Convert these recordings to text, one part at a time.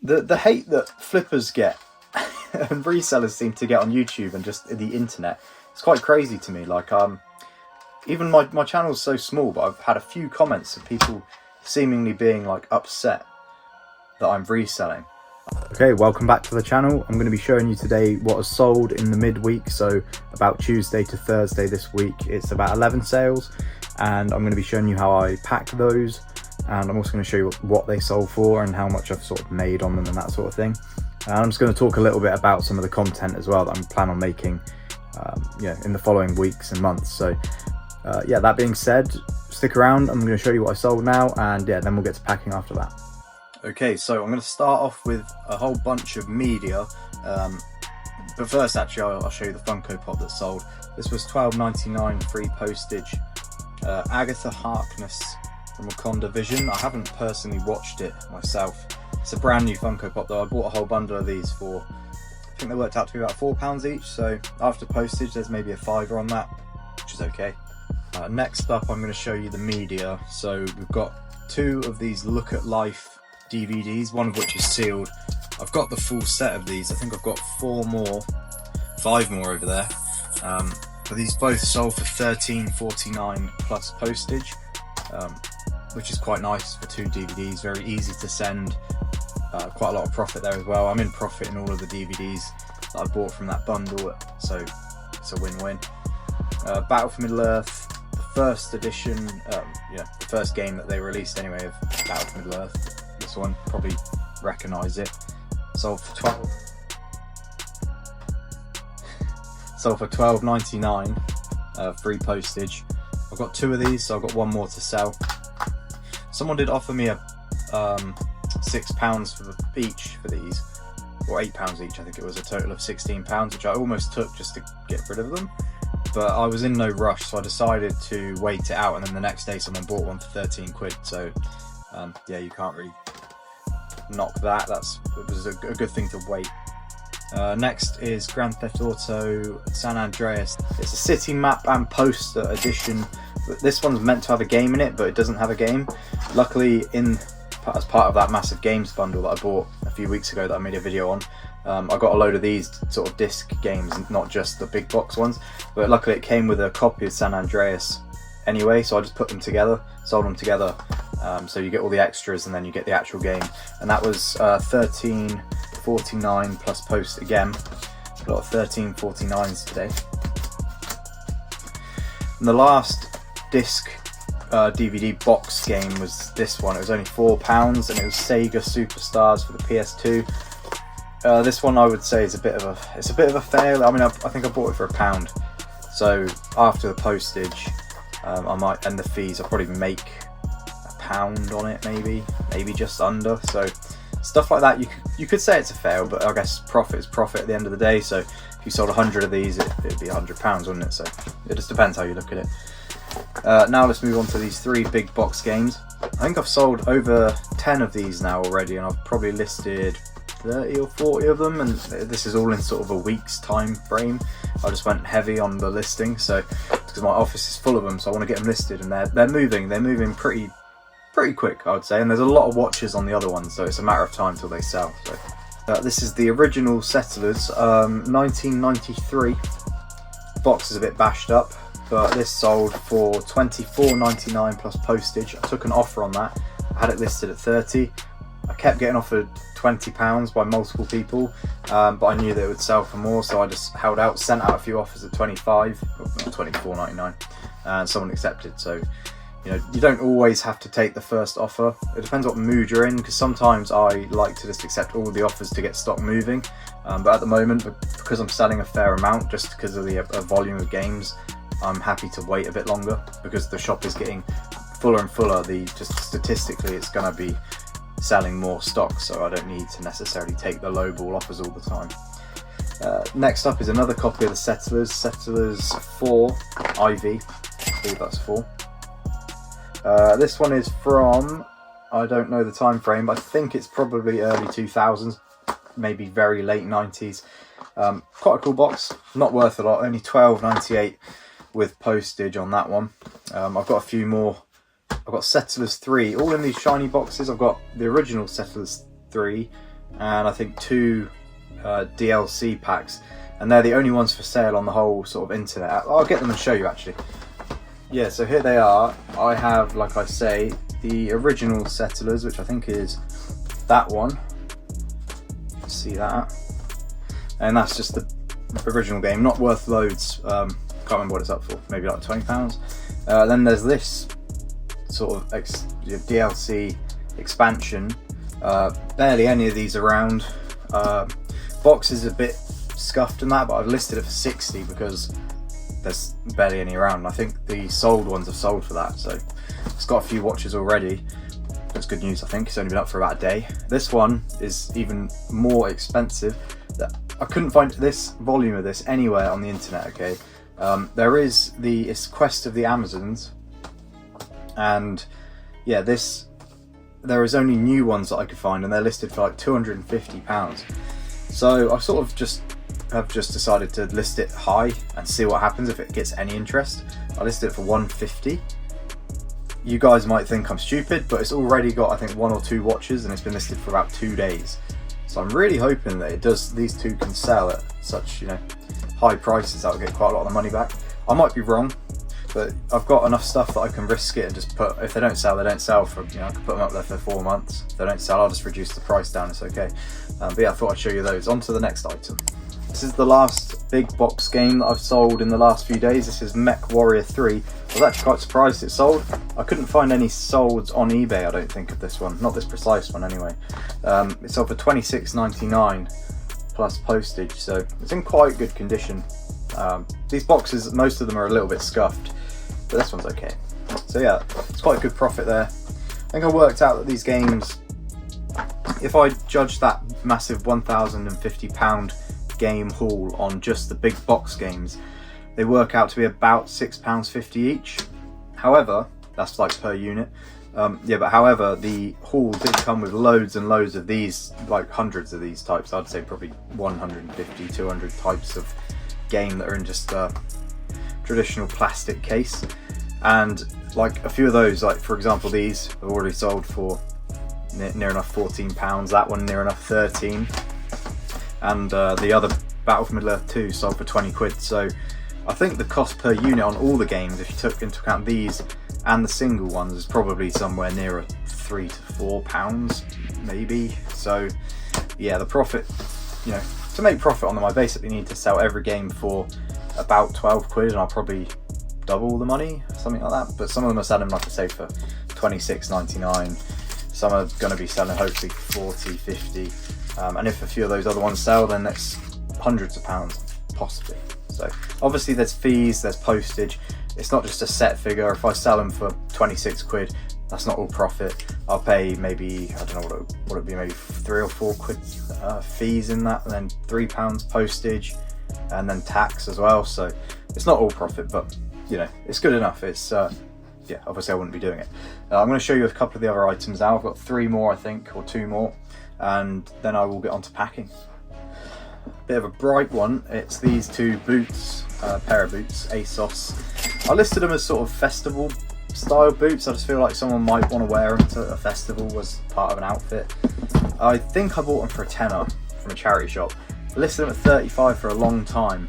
The hate that flippers get and resellers seem to get on YouTube and just the internet, it's quite crazy to me. Like even my channel's so small, but I've had a few comments of people seemingly being like upset that I'm reselling. Okay, welcome back to the channel. I'm going to be showing you today what has sold in the midweek, so about Tuesday to Thursday this week. It's about 11 sales, and I'm going to be showing you how I pack those, and I'm also going to show you what they sold for and how much I've sort of made on them and that sort of thing. And I'm just going to talk a little bit about some of the content as well that I'm planning on making in the following weeks and months. So yeah, that being said, stick around. I'm going to show you what I sold now, and yeah, then we'll get to packing after that. Okay, so I'm going to start off with a whole bunch of media, but first actually I'll show you the Funko Pop that sold. This was $12.99 free postage. Agatha Harkness from Wakanda Vision. I haven't personally watched it myself. It's a brand new Funko Pop though. I bought a whole bundle of these for, I think they worked out to be about £4 each, so after postage there's maybe a £5 on that, which is okay. Next up I'm going to show you the media. So we've got two of these Look at Life DVDs, one of which is sealed. I've got the full set of these. I think I've got 5 more over there. But these both sold for $13.49 plus postage, which is quite nice for 2 DVDs. Very easy to send. Quite a lot of profit there as well. I'm in profit in all of the DVDs that I bought from that bundle, so it's a win-win. Battle for Middle-earth, the first edition, the first game that they released anyway of Battle for Middle-earth. This one, probably recognise it. Sold for $12.99 free postage. I've got 2 of these, so I've got 1 more to sell. Someone did offer me a £6 for each for these, or £8 each. I think it was a total of £16, which I almost took just to get rid of them. But I was in no rush, so I decided to wait it out, and then the next day someone bought one for 13 quid. So yeah, you can't really knock that. It was a good thing to wait. Next is Grand Theft Auto San Andreas. It's a city map and poster edition. This one's meant to have a game in it, but it doesn't have a game. Luckily, as part of that massive games bundle that I bought a few weeks ago that I made a video on, I got a load of these sort of disc games, not just the big box ones. But luckily it came with a copy of San Andreas anyway, so I just put them together, sold them together. So you get all the extras and then you get the actual game. And that was $13.49 plus post again. A lot of $13.49s today. And the last disc DVD box game was this one. It was only £4, and it was Sega Superstars for the PS2. This one I would say is a bit of a fail. I mean, I think I bought it for £1. So after the postage, I might, and the fees, I'll probably make £1 on it, maybe just under. So stuff like that, you could say it's a fail, but I guess profit is profit at the end of the day. So if you sold 100 of these, it'd be £100, wouldn't it? So it just depends how you look at it. Now let's move on to these 3 big box games. I think I've sold over 10 of these now already, and I've probably listed 30 or 40 of them, and this is all in sort of a week's time frame. I just went heavy on the listing, so because my office is full of them, so I want to get them listed, and they're moving pretty quick, I would say, and there's a lot of watches on the other ones, so it's a matter of time till they sell. So this is the original Settlers, 1993. The box is a bit bashed up, but this sold for $24.99 plus postage. I took an offer on that. I had it listed at 30. I kept getting offered £20 by multiple people, but I knew that it would sell for more, so I just held out, sent out a few offers at 25, or $24.99, and someone accepted. So you don't always have to take the first offer. It depends what mood you're in, because sometimes I like to just accept all the offers to get stock moving, but at the moment, because I'm selling a fair amount, just because of the volume of games, I'm happy to wait a bit longer, because the shop is getting fuller and fuller. Just statistically, it's going to be selling more stock, so I don't need to necessarily take the lowball offers all the time. Next up is another copy of the Settlers 4 IV. I believe that's 4. This one is from, I don't know the time frame, but I think it's probably early 2000s, maybe very late 90s. Quite a cool box, not worth a lot, only $12.98 with postage on that one. I've got a few more. I've got Settlers 3, all in these shiny boxes. I've got the original Settlers 3, and I think 2 DLC packs, and they're the only ones for sale on the whole sort of internet. I'll get them and show you actually. Yeah, so here they are. I have, like I say, the original Settlers, which I think is that one. See that? And that's just the original game, not worth loads. Can't remember what it's up for, maybe like £20. Then there's this sort of DLC expansion. Barely any of these around. Box is a bit scuffed and that, but I've listed it for 60 because there's barely any around. I think the sold ones have sold for that, so it's got a few watches already. That's good news. I think it's only been up for about a day. This one is even more expensive. I couldn't find this volume of this anywhere on the internet. Okay, there is it's Quest of the Amazons, and yeah, there is only new ones that I could find, and they're listed for like £250. So I sort of have just decided to list it high and see what happens if it gets any interest. I listed it for £150. You guys might think I'm stupid, but it's already got, I think, 1 or 2 watches, and it's been listed for about 2 days. So I'm really hoping that these two can sell at such, high prices that I'll get quite a lot of the money back. I might be wrong, but I've got enough stuff that I can risk it and just put, if they don't sell, they don't sell for, I can put them up there for 4 months. If they don't sell, I'll just reduce the price down, it's okay. But yeah, I thought I'd show you those. On to the next item. This is the last big box game that I've sold in the last few days. This is Mech Warrior 3. I was actually quite surprised it sold. I couldn't find any solds on eBay, I don't think, of this one. Not this precise one anyway. It sold for £26.99 plus postage, so it's in quite good condition. These boxes, most of them are a little bit scuffed, but this one's okay. So yeah, it's quite a good profit there. I think I worked out that these games, if I judge that massive £1,050 game haul on just the big box games, they work out to be about £6.50 each. However, that's like per unit. But however, the haul did come with loads and loads of these, like hundreds of these types. I'd say probably 150, 200 types of game that are in just a traditional plastic case. And like a few of those, like for example, these have already sold for near enough £14. That one near enough 13. And the other Battle for Middle-earth 2 sold for 20 quid. So I think the cost per unit on all the games, if you took into account these and the single ones, is probably somewhere near £3 to £4 maybe. So yeah, the profit, to make profit on them, I basically need to sell every game for about 12 quid, and I'll probably double the money, something like that. But some of them are selling, like I say, for £26.99. Some are going to be selling hopefully 40, 50. And if a few of those other ones sell, then that's hundreds of pounds, possibly. So obviously there's fees, there's postage. It's not just a set figure. If I sell them for 26 quid, that's not all profit. I'll pay maybe, I don't know what it'd be, maybe 3 or 4 quid fees in that, and then £3 postage, and then tax as well. So it's not all profit, but it's good enough. It's yeah, obviously I wouldn't be doing it. I'm going to show you a couple of the other items now. I've got 3 more, I think, or 2 more, and then I will get on to packing. Bit of a bright one, it's these 2 boots, pair of boots, ASOS. I listed them as sort of festival style boots. I just feel like someone might want to wear them to a festival as part of an outfit. I think I bought them for a tenner from a charity shop. I listed them at 35 for a long time.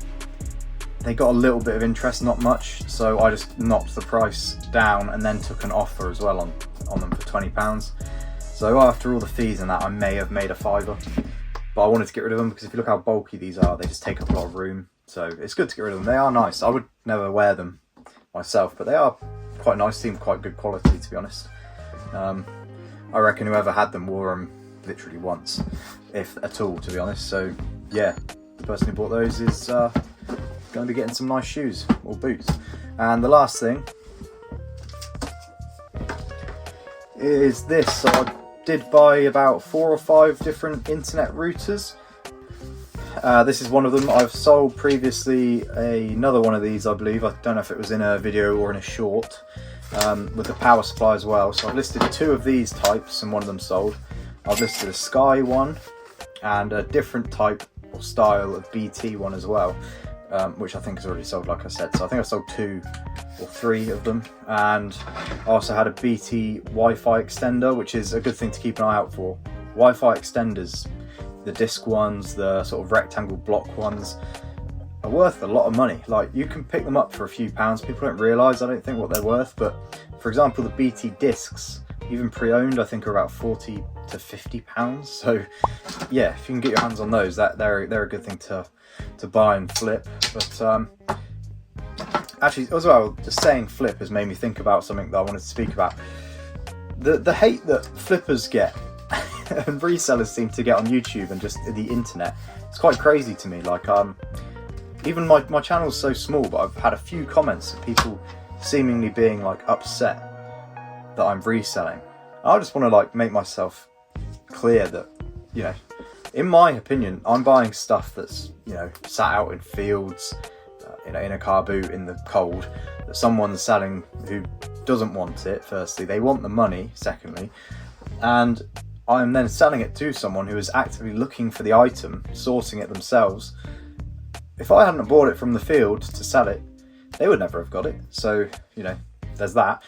They got a little bit of interest, not much, so I just knocked the price down and then took an offer as well on them for £20. So after all the fees and that, I may have made a fiver. But I wanted to get rid of them because if you look how bulky these are, they just take up a lot of room. So it's good to get rid of them. They are nice. I would never wear them myself, but they are quite nice, seem quite good quality, to be honest. I reckon whoever had them wore them literally once, if at all, to be honest. So yeah, the person who bought those is going to be getting some nice shoes or boots. And the last thing is this. So I did buy about 4 or 5 different internet routers. This is one of them. I've sold previously another one of these, I believe. I don't know if it was in a video or in a short, with the power supply as well. So I've listed 2 of these types and one of them sold. I've listed a Sky one and a different type or style of BT one as well, which I think is already sold, like I said. So I think I sold 2 or 3 of them. And I also had a BT Wi-Fi extender, which is a good thing to keep an eye out for. Wi-Fi extenders, the disc ones, the sort of rectangle block ones, are worth a lot of money. Like, you can pick them up for a few pounds. People don't realise, I don't think, what they're worth. But for example, the BT discs, even pre-owned, I think are about 40 to 50 pounds. So yeah, if you can get your hands on those, they're a good thing to buy and flip. But actually, as well, just saying flip has made me think about something that I wanted to speak about. The hate that flippers get and resellers seem to get on YouTube and just the internet, it's quite crazy to me. Like, even my channel's so small, but I've had a few comments of people seemingly being like upset that I'm reselling. I just want to like make myself clear that, you know, in my opinion, I'm buying stuff that's, you know, sat out in fields, in a car boot in the cold, that someone's selling who doesn't want it. Firstly, they want the money. Secondly, and I'm then selling it to someone who is actively looking for the item, sourcing it themselves. If I hadn't bought it from the field to sell it, they would never have got it. So, you know, there's that.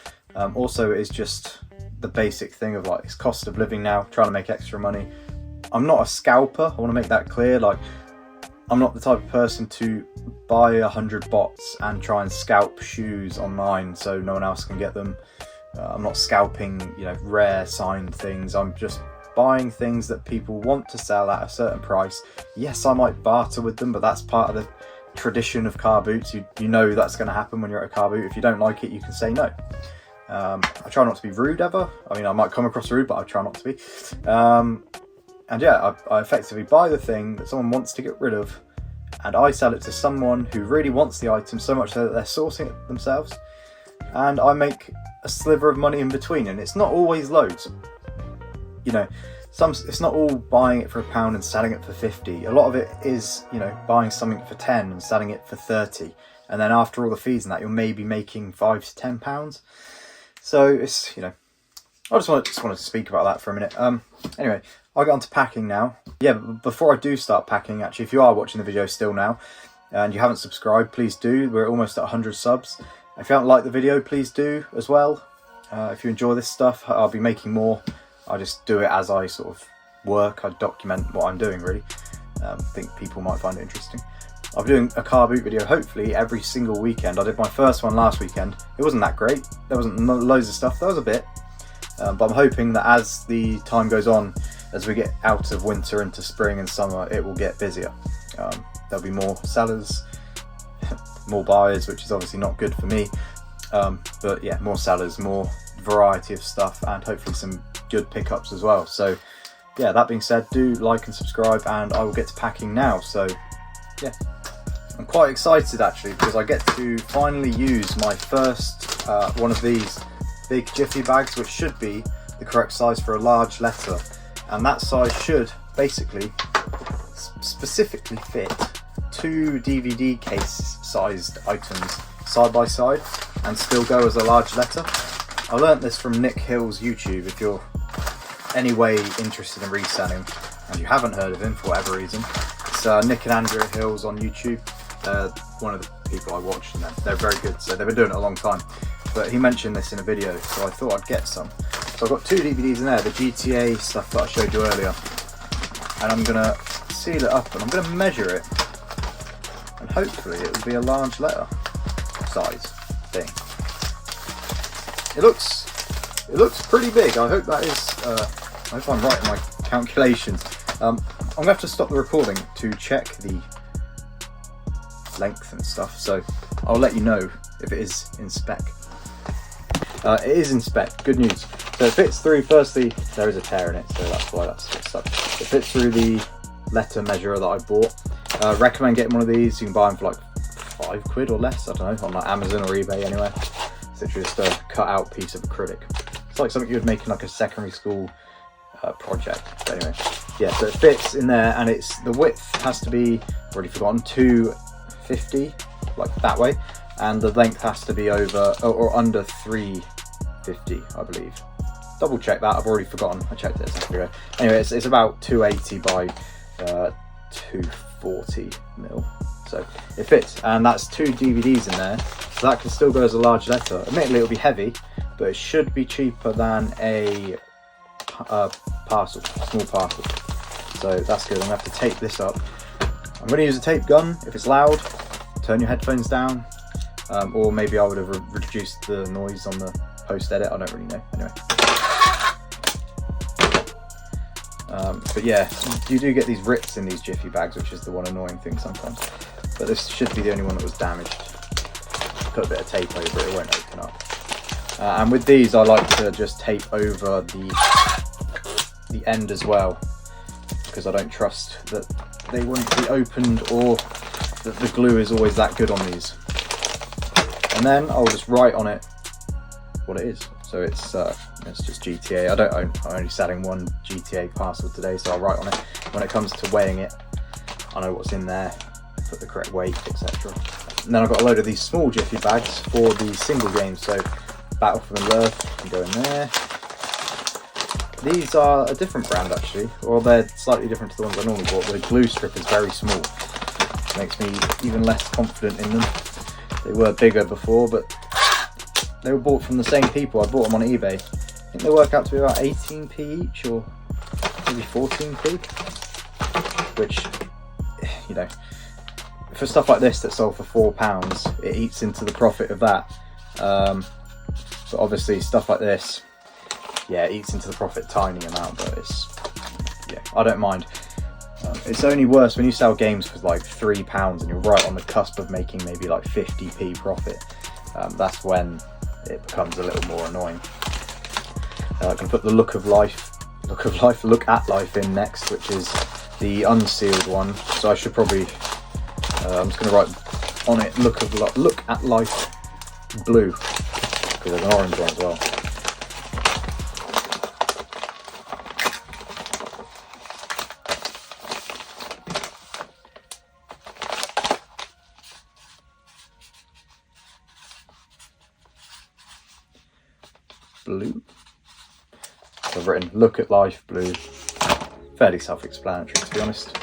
Also, it's just the basic thing of like, it's cost of living now, trying to make extra money. I'm not a scalper, I want to make that clear. Like, I'm not the type of person to buy 100 bots and try and scalp shoes online so no one else can get them. I'm not scalping, you know, rare signed things. I'm just buying things that people want to sell at a certain price. Yes, I might barter with them, but that's part of the tradition of car boots. You know that's going to happen when you're at a car boot. If you don't like it, you can say no. I try not to be rude ever. I mean, I might come across rude, but I try not to be. And yeah, I effectively buy the thing that someone wants to get rid of, and I sell it to someone who really wants the item so much so that they're sourcing it themselves, and I make a sliver of money in between. And it's not always loads, you know. It's not all buying it for £1 and selling it for 50. A lot of it is, you know, buying something for 10 and selling it for 30, and then after all the fees and that, you're maybe making £5 to £10. So it's, you know, I just wanted to speak about that for a minute. Anyway, I'll get on to packing now. Yeah, but before I do start packing, actually, if you are watching the video still now and you haven't subscribed, please do. We're almost at 100 subs. If you haven't liked the video, please do as well. If you enjoy this stuff, I'll be making more. I just do it as I sort of work. I document what I'm doing, really. I think people might find it interesting. I'll be doing a car boot video, hopefully, every single weekend. I did my first one last weekend. It wasn't that great. There wasn't loads of stuff. There was a bit. But I'm hoping that as the time goes on, as we get out of winter into spring and summer, it will get busier. There'll be more sellers, more buyers, which is obviously not good for me. But yeah, more sellers, more variety of stuff, and hopefully some good pickups as well. So yeah, that being said, do like and subscribe, and I will get to packing now. So yeah, I'm quite excited actually, because I get to finally use my first one of these big Jiffy bags, which should be the correct size for a large letter, and that size should basically specifically fit 2 DVD case sized items side by side and still go as a large letter. I learnt this from Nick Hill's YouTube. If you're any way interested in reselling and you haven't heard of him for whatever reason, it's Nick and Andrea Hills on YouTube. One of the people I watch, and they're very good, so they've been doing it a long time. But he mentioned this in a video, so I thought I'd get some. So I've got 2 DVDs in there, the GTA stuff that I showed you earlier, and I'm gonna seal it up and I'm gonna measure it, and hopefully it will be a large letter size thing. It looks pretty big. I hope that is. I hope I'm right in my calculations. I'm gonna have to stop the recording to check the length and stuff, so I'll let you know if it is in spec. It is in spec. Good news. So it fits through. Firstly, there is a tear in it, so that's why that's stuck. It fits through the letter measurer that I bought. Recommend getting one of these. You can buy them for like £5 or less. I don't know, on like Amazon or eBay anyway. It's literally just a cut out piece of acrylic. It's like something you would make in like a secondary school project. But anyway, yeah. So it fits in there, and it's the width has to be, I've already forgotten, 250, like that way, and the length has to be over or under 350, I believe. Double check that. I've already forgotten. I checked it a second ago. Anyway, it's about 280 by 240 mil. So it fits, and that's 2 DVDs in there, so that can still go as a large letter. Admittedly, it'll be heavy, but it should be cheaper than a parcel, small parcel. so that's good. I'm gonna have to tape this up. I'm gonna use a tape gun. If it's loud, turn your headphones down, or maybe I would have reduced the noise on the post edit. I don't really know. Anyway, but yeah, you do get these rips in these Jiffy bags, which is the one annoying thing sometimes. But this should be the only one that was damaged. Put a bit of tape over it, it won't open up. And with these, I like to just tape over the end as well, because I don't trust that they won't be opened, or that the glue is always that good on these. And then I'll just write on it what it is. So it's just GTA. I'm only selling one GTA parcel today, so I'll write on it. When it comes to weighing it, I know what's in there, put the correct weight, etc. And then I've got a load of these small Jiffy bags for the single games. So Battle for Middle-earth can go in there. These are a different brand actually, or they're slightly different to the ones I normally bought. The glue strip is very small. Makes me even less confident in them. They were bigger before, but they were bought from the same people. I bought them on eBay. I think they work out to be about 18p each, or maybe 14p. Which, you know, for stuff like this that sold for £4, it eats into the profit of that. But obviously stuff like this, yeah, it eats into the profit tiny amount, but it's, yeah, I don't mind. It's only worse when you sell games for like £3 and you're right on the cusp of making maybe like 50p profit. That's when it becomes a little more annoying. I can put the look at life in next, which is the unsealed one. So I should probably, I'm just going to write on it look at life blue, because there's an orange one as well. Blue. So I've written look at life blue. Fairly self-explanatory, to be honest.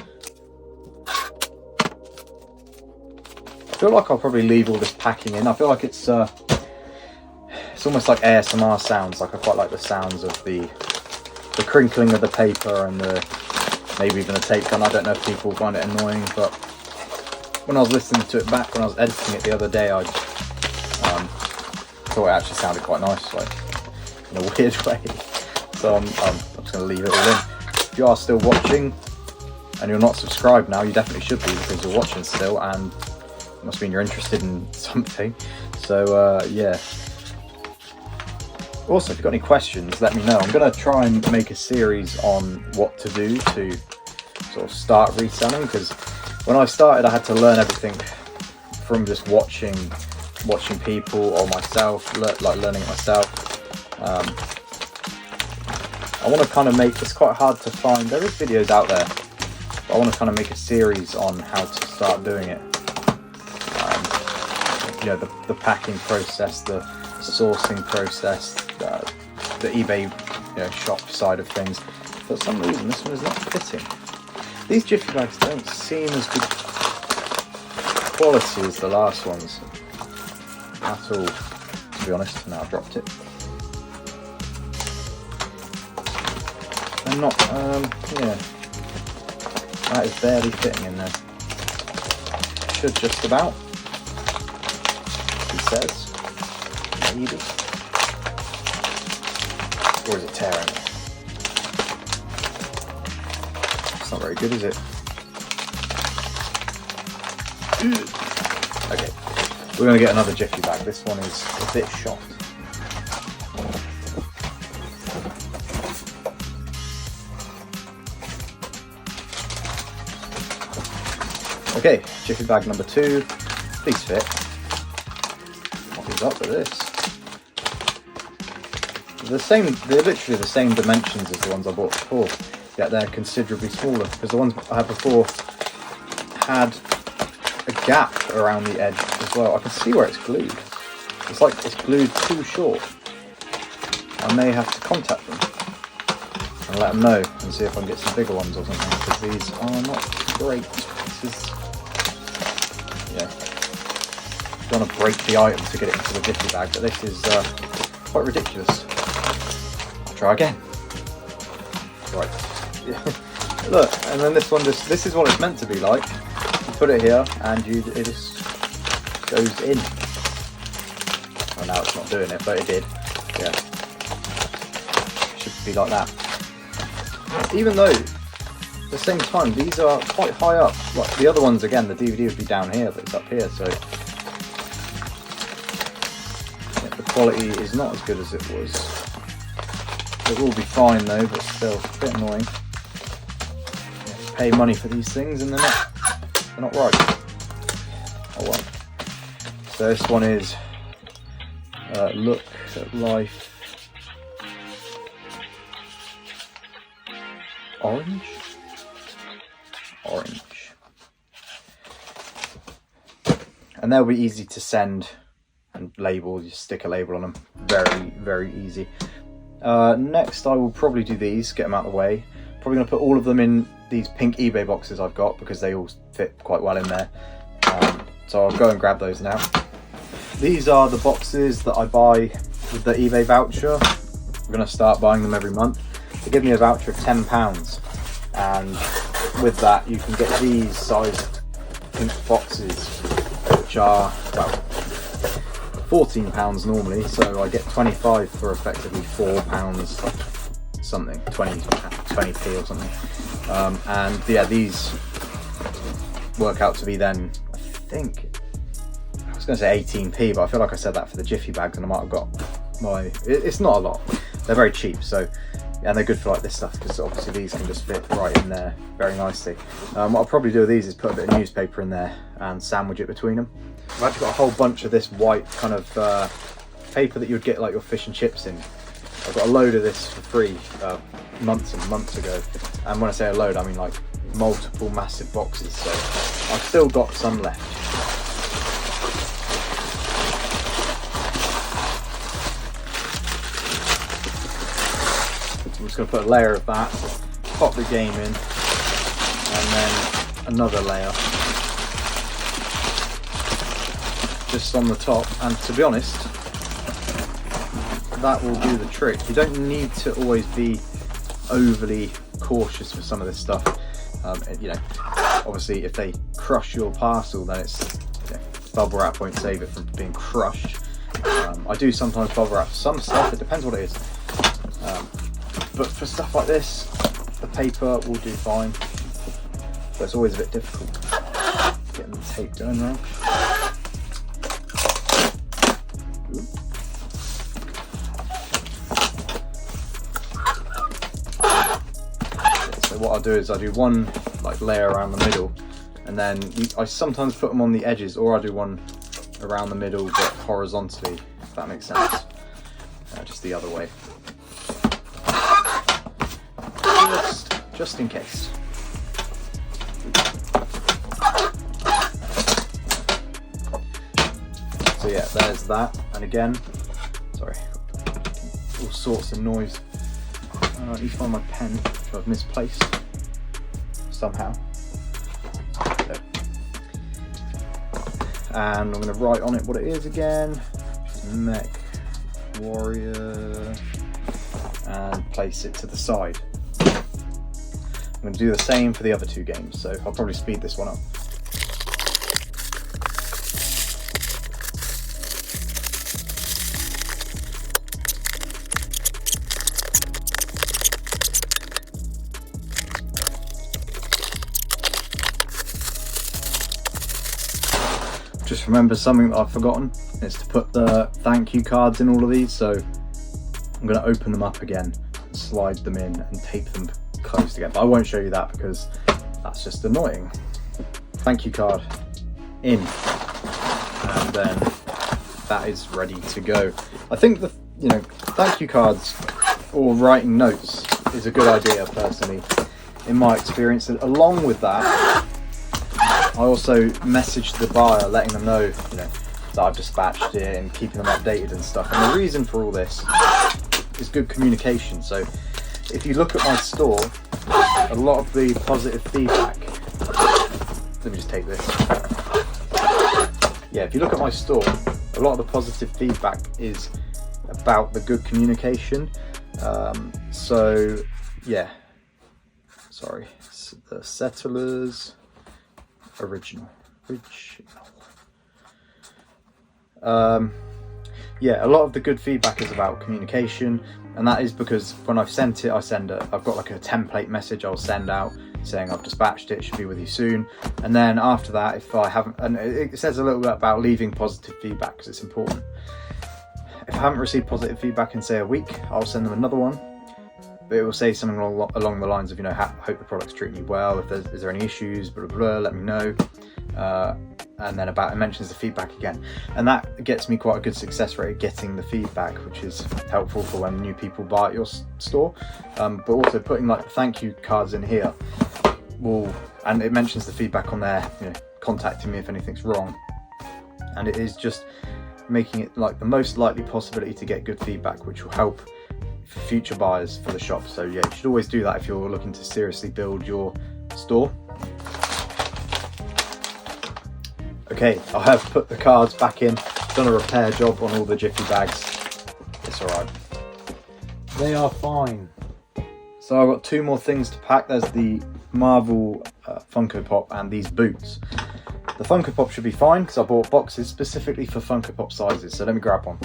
I feel like I'll probably leave all this packing in. I feel like it's almost like ASMR sounds. Like I quite like the sounds of the crinkling of the paper and maybe even the tape gun. I don't know if people find it annoying, but when I was listening to it back when I was editing it the other day, I thought it actually sounded quite nice, like in a weird way. So I'm just going to leave it all in. If you are still watching and you're not subscribed now, you definitely should be, because you're watching still, and it must mean you're interested in something. So yeah. Also, if you've got any questions, let me know. I'm going to try and make a series on what to do to sort of start reselling, because when I started I had to learn everything from just watching people or myself, like learning it myself. I want to kind of make, it's quite hard to find, there is videos out there, but I want to kind of make a series on how to start doing it. You know, the packing process, the sourcing process, the eBay shop side of things. For some reason this one is not fitting. These Jiffy bags don't seem as good quality as the last ones at all, to be honest. Now I've dropped it. I'm not, yeah, that is barely fitting in there. Should just about, he says, maybe. Or is it tearing? It's not very good, is it? Okay, we're going to get another Jiffy bag. This one is a bit shot. Okay, Jiffy bag number 2. Please fit. What is up with this? They're literally the same dimensions as the ones I bought before, yet they're considerably smaller, because the ones I had before had a gap around the edge as well. I can see where it's glued. It's like it's glued too short. I may have to contact them and let them know and see if I can get some bigger ones or something, because these are not great. This is, yeah, you don't want to break the item to get it into the Jiffy bag, but this is quite ridiculous. Try again. Right. Look, and then this one, this is what it's meant to be like. You put it here and it just goes in. Well, now it's not doing it, but it did. Yeah, it should be like that. Even though, at the same time, these are quite high up. Like the other ones, again, the DVD would be down here, but it's up here, so yeah, the quality is not as good as it was. It will be fine though, but still a bit annoying. You pay money for these things and they're not right. Oh well. So this one is Look at Life Orange. And they'll be easy to send and label. You stick a label on them. Very, very easy. Next I will probably do these, get them out of the way. Probably going to put all of them in these pink eBay boxes I've got because they all fit quite well in there. So I'll go and grab those now. These are the boxes that I buy with the eBay voucher. I'm going to start buying them every month. They give me a voucher of £10, and with that you can get these sized pink boxes, which are, well, £14 normally, so I get 25 for effectively £4 something, 20p or something. And yeah, these work out to be then, I think, I was going to say 18p, but I feel like I said that for the Jiffy bags and I might have got my, it's not a lot. They're very cheap, so, and they're good for like this stuff because obviously these can just fit right in there very nicely. What I'll probably do with these is put a bit of newspaper in there and sandwich it between them. I've actually got a whole bunch of this white kind of paper that you'd get like your fish and chips in. I've got a load of this for free months and months ago, and when I say a load I mean like multiple massive boxes, so I've still got some left. I'm just going to put a layer of that, pop the game in, and then another layer just on the top, and to be honest that will do the trick. You don't need to always be overly cautious with some of this stuff. You know, obviously if they crush your parcel then it's, you know, bubble wrap won't save it from being crushed. I do sometimes bubble wrap some stuff, it depends what it is, but for stuff like this the paper will do fine, but it's always a bit difficult getting the tape going wrong. So what I'll do is I do one like layer around the middle, and then I sometimes put them on the edges, or I do one around the middle but horizontally, if that makes sense. Just the other way, just in case. So yeah, there's that, and again, sorry, all sorts of noise. I need to find my pen, which I've misplaced somehow. So. And I'm going to write on it what it is again. Mech Warrior, and place it to the side. I'm going to do the same for the other two games, so I'll probably speed this one up. Just remember something that I've forgotten, is to put the thank you cards in all of these, so I'm going to open them up again, slide them in and tape them closed again, but I won't show you that because that's just annoying. Thank you card in, and then that is ready to go. I think the, you know, thank you cards or writing notes is a good idea personally, in my experience. And along with that, I also messaged the buyer letting them know, you know, that I've dispatched it and keeping them updated and stuff. And the reason for all this is good communication. So if you look at my store, a lot of the positive feedback, let me just take this. Yeah, if you look at my store, a lot of the positive feedback is about the good communication. So yeah, sorry, is the Settlers original. Yeah, a lot of the good feedback is about communication, and that is because when I've sent it, I've got like a template message I'll send out saying I've dispatched it, should be with you soon. And then after that, if I haven't, and it says a little bit about leaving positive feedback because it's important. If I haven't received positive feedback in say a week, I'll send them another one, but it will say something along the lines of, you know, hope the product's treating you well, if is there any issues, blah blah blah, let me know. And then it mentions the feedback again, and that gets me quite a good success rate at getting the feedback, which is helpful for when new people buy at your store. But also putting like thank you cards in here and it mentions the feedback on there, you know, contacting me if anything's wrong, and it is just making it like the most likely possibility to get good feedback, which will help future buyers for the shop. So yeah, you should always do that if you're looking to seriously build your store. Okay, I have put the cards back in, done a repair job on all the Jiffy bags. It's alright. They are fine. So I've got two more things to pack. There's the Marvel Funko Pop and these boots. The Funko Pop should be fine because I bought boxes specifically for Funko Pop sizes, so let me grab one.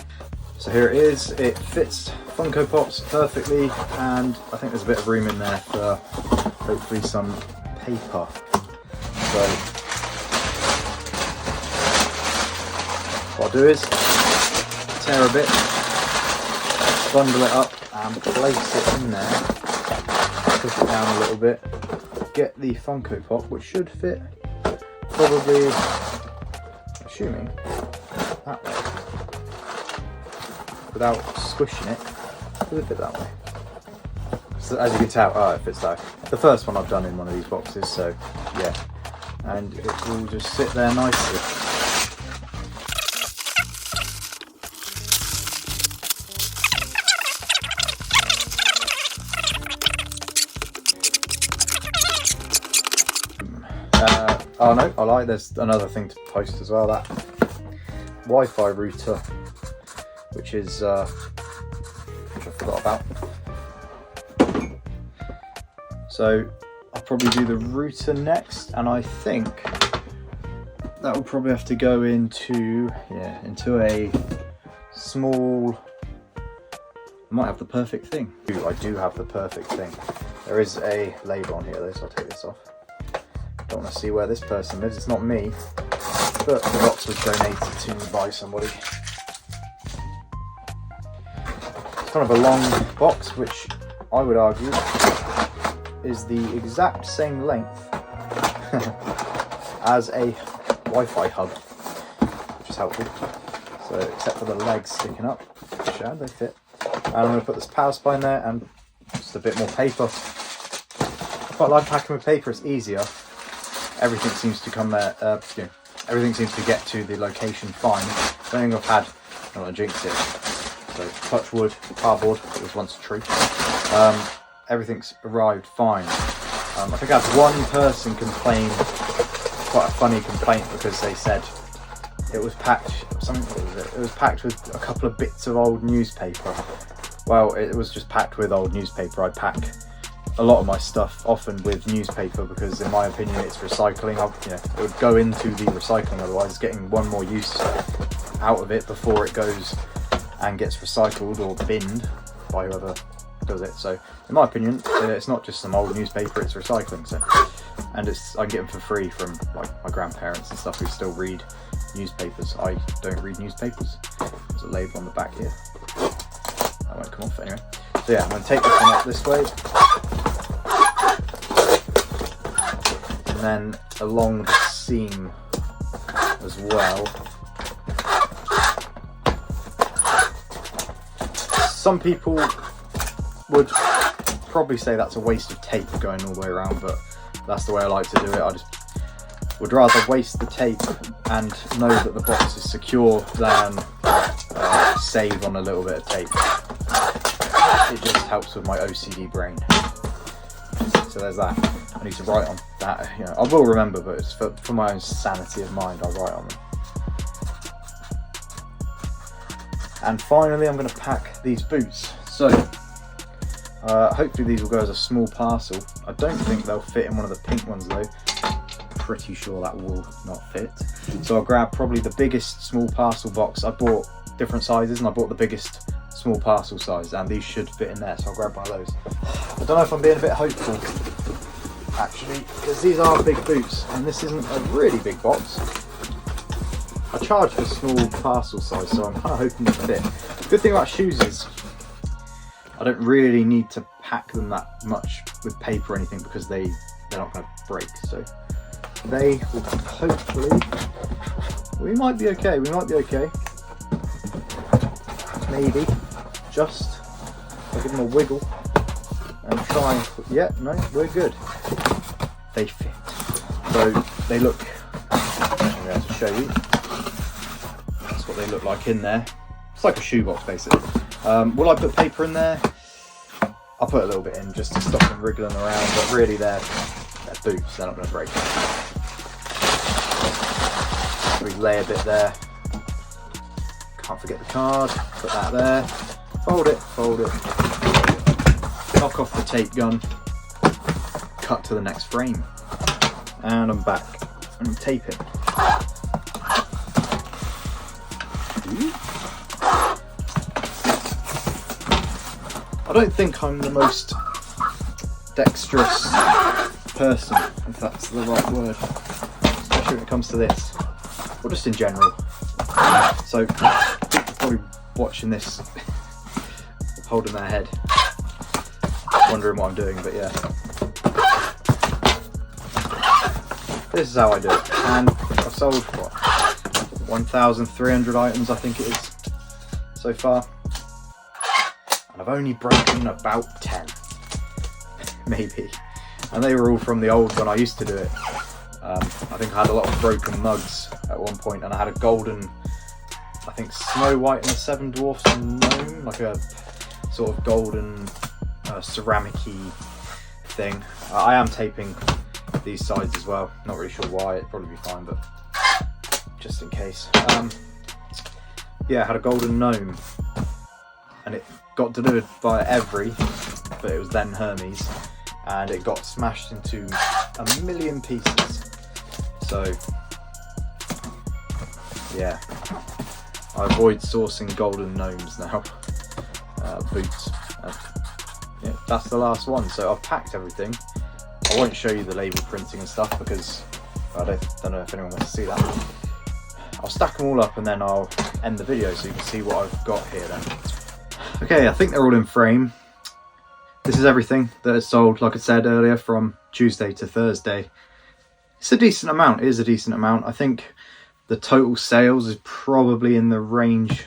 So here it is, it fits Funko Pops perfectly, and I think there's a bit of room in there for hopefully some paper. So what I'll do is tear a bit, bundle it up and place it in there, push it down a little bit, get the Funko Pop, which should fit probably, assuming, that way. Without squishing it, does it fit that way? So as you can tell, it fits that way. The first one I've done in one of these boxes, so yeah. And it will just sit there nicely. Oh no, I lied, there's another thing to post as well, that Wi-Fi router, which is, which I forgot about. So I'll probably do the router next, and I think that will probably have to go into a small, I might have the perfect thing. I do have the perfect thing. There is a label on here though, so I'll take this off. Don't want to see where this person lives, it's not me, but the box was donated to me by somebody. It's kind of a long box, which I would argue is the exact same length as a Wi-Fi hub, which is helpful. So except for the legs sticking up, which they fit. And I'm going to put this power spine there and just a bit more paper. I quite like packing with paper, it's easier. Everything seems to come there, everything seems to get to the location fine. I don't think I've had, I don't want to jinx it, so touch wood, cardboard, it was once a tree. Everything's arrived fine. I think I had one person complain, quite a funny complaint, because they said it was packed, it was packed with a couple of bits of old newspaper. Well, it was just packed with old newspaper. I pack a lot of my stuff often with newspaper because in my opinion it's recycling. It would go into the recycling, otherwise it's getting one more use out of it before it goes and gets recycled or binned by whoever does it. So in my opinion, it's not just some old newspaper, it's recycling. So, and I can get them for free from like my grandparents and stuff who still read newspapers. I don't read newspapers. There's a label on the back here. That won't come off anyway. So yeah, I'm going to take this one up this way. And then along the seam as well. Some people would probably say that's a waste of tape going all the way around, but that's the way I like to do it. I just would rather waste the tape and know that the box is secure than save on a little bit of tape. It just helps with my OCD brain. So there's that. I need to write on that. I will remember, but it's for my own sanity of mind, I write on them. And finally, I'm going to pack these boots. So Hopefully these will go as a small parcel. I don't think they'll fit in one of the pink ones though. Pretty sure that will not fit. So I'll grab probably the biggest small parcel box. I bought different sizes and I bought the biggest small parcel size, and these should fit in there, so I'll grab one of those. I don't know if I'm being a bit hopeful actually, because these are big boots and this isn't a really big box. I charge for small parcel size, so I'm kind of hoping to fit. The good thing about shoes is I don't really need to pack them that much with paper or anything, because they're not going to break, so they will hopefully, we might be okay, maybe just I'll give them a wiggle and try and, yeah, no, we're good, they fit. So they look, I'm going to show you, that's what they look like in there. It's like a shoebox basically. Will I put paper in there? I'll put a little bit in just to stop them wriggling around, but really they're boots, they're not going to break. We lay a bit there, can't forget the card, put that there, fold it, knock off the tape gun, cut to the next frame, and I'm back and tape it. I don't think I'm the most dexterous person, if that's the right word, especially when it comes to this, or just in general. So people probably watching this holding their head, wondering what I'm doing, but yeah. This is how I do it, and I've sold what, 1,300 items I think it is so far, and I've only broken about 10 maybe, and they were all from the old when I used to do it. I think I had a lot of broken mugs at one point, and I had a golden, I think, Snow White and the Seven Dwarfs gnome, like a sort of golden ceramic-y thing. I am taping these sides as well, not really sure why, it'd probably be fine, but just in case. Yeah, I had a golden gnome, and it got delivered via Every, but it was then Hermes, and it got smashed into a million pieces. So yeah, I avoid sourcing golden gnomes now. Boots. Yeah, that's the last one. So I've packed everything. I won't show you the label printing and stuff because I don't know if anyone wants to see that. I'll stack them all up and then I'll end the video so you can see what I've got here then. Okay, I think they're all in frame. This is everything that is sold, like I said earlier, from Tuesday to Thursday. It's a decent amount, it is a decent amount. I think the total sales is probably in the range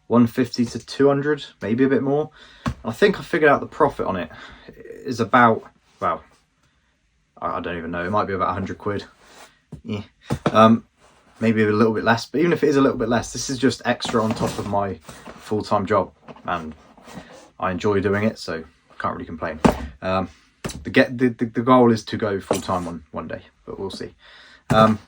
150 to 200, maybe a bit more. I think I figured out the profit on it is about, well, I don't even know, it might be about 100 quid. Yeah. Maybe a little bit less, but even if it is a little bit less, this is just extra on top of my full-time job, and I enjoy doing it, so can't really complain. The goal is to go full-time one day, but we'll see. But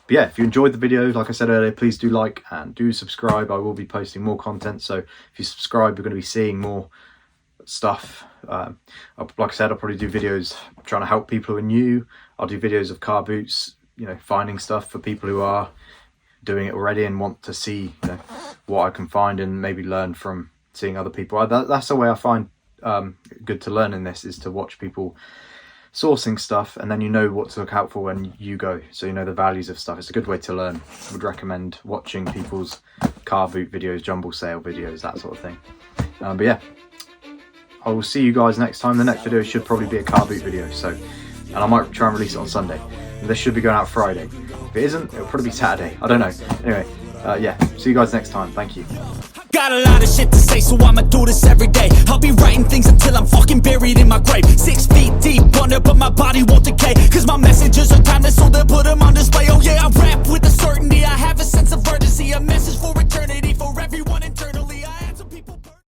yeah, if you enjoyed the video, like I said earlier, please do like and do subscribe. I will be posting more content, so if you subscribe, you're going to be seeing more stuff. Like I said, I'll probably do videos trying to help people who are new. I'll do videos of car boots, you know, finding stuff for people who are doing it already and want to see, you know, what I can find and maybe learn from seeing other people. That's the way I find good to learn in this, is to watch people sourcing stuff, and then you know what to look out for when you go, so you know the values of stuff. It's a good way to learn. I would recommend watching people's car boot videos, jumble sale videos, that sort of thing. But yeah, I will see you guys next time. The next video should probably be a car boot video, so, and I might try and release it on Sunday. This should be going out Friday. If it isn't, it'll probably be Saturday, I don't know. Anyway, yeah, see you guys next time. Thank you. Got a lot of shit to say, so I'ma do this every day. I'll be writing things until I'm fucking buried in my grave. 6 feet deep under, but my body won't decay, cause my messages are timeless, so they'll put them on display. Oh yeah, I rap